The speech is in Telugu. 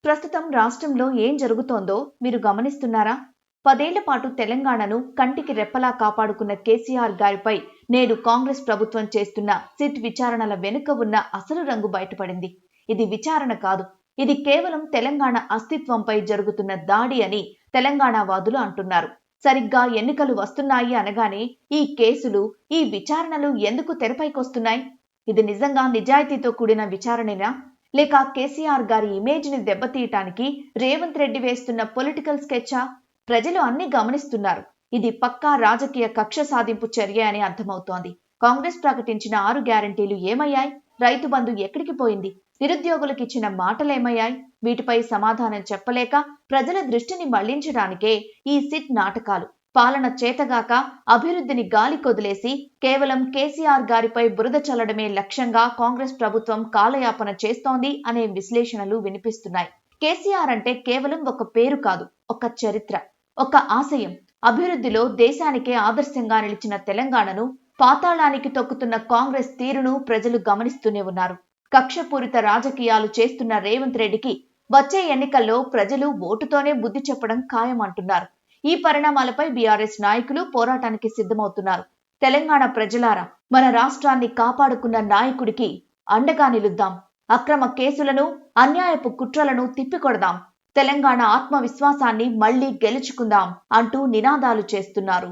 ప్రస్తుతం రాష్ట్రంలో ఏం జరుగుతోందో మీరు గమనిస్తున్నారా? 10 ఏళ్ల పాటు తెలంగాణను కంటికి రెప్పలా కాపాడుకున్న కేసీఆర్ గారిపై నేడు కాంగ్రెస్ ప్రభుత్వం చేస్తున్న సిట్ విచారణల వెనుక ఉన్న అసలు రంగు బయటపడింది. ఇది విచారణ కాదు, ఇది కేవలం తెలంగాణ అస్తిత్వంపై జరుగుతున్న దాడి అని తెలంగాణ వాదులు అంటున్నారు. సరిగ్గా ఎన్నికలు వస్తున్నాయి అనగానే ఈ కేసులు, ఈ విచారణలు ఎందుకు తెరపైకొస్తున్నాయి? ఇది నిజంగా నిజాయితీతో కూడిన విచారణేనా? లేక కేసీఆర్ గారి ఇమేజ్ ని దెబ్బతీయటానికి రేవంత్ రెడ్డి వేస్తున్న పొలిటికల్ స్కెచ్చా? ప్రజలు అన్ని గమనిస్తున్నారు. ఇది పక్కా రాజకీయ కక్ష సాధింపు చర్య అని అర్థమవుతోంది. కాంగ్రెస్ ప్రకటించిన 6 గ్యారంటీలు ఏమయ్యాయి? రైతు బంధు ఎక్కడికి పోయింది? నిరుద్యోగులకు ఇచ్చిన మాటలేమయ్యాయి? వీటిపై సమాధానం చెప్పలేక ప్రజల దృష్టిని మళ్లించడానికే ఈ సిట్ నాటకాలు. పాలన చేతగాక అభివృద్ధిని గాలి కొదిలేసి కేవలం కేసీఆర్ గారిపై బురద చల్లడమే లక్ష్యంగా కాంగ్రెస్ ప్రభుత్వం కాలయాపన చేస్తోంది అనే విశ్లేషణలు వినిపిస్తున్నాయి. కేసీఆర్ అంటే కేవలం ఒక పేరు కాదు, ఒక చరిత్ర, ఒక ఆశయం. అభివృద్ధిలో దేశానికే ఆదర్శంగా నిలిచిన తెలంగాణను పాతాళానికి తొక్కుతున్న కాంగ్రెస్ తీరును ప్రజలు గమనిస్తూనే ఉన్నారు. కక్షపూరిత రాజకీయాలు చేస్తున్న రేవంత్ రెడ్డికి వచ్చే ఎన్నికల్లో ప్రజలు ఓటుతోనే బుద్ధి చెప్పడం ఖాయమంటున్నారు. ఈ పరిణామాలపై బీఆర్ఎస్ నాయకులు పోరాటానికి సిద్ధమవుతున్నారు. తెలంగాణ ప్రజలారా, మన రాష్ట్రాన్ని కాపాడుకున్న నాయకుడికి అండగా నిలుద్దాం. అక్రమ కేసులను, అన్యాయపు కుట్రలను తిప్పికొడదాం. తెలంగాణ ఆత్మవిశ్వాసాన్ని మళ్లీ గెలుచుకుందాం అంటూ నినాదాలు చేస్తున్నారు.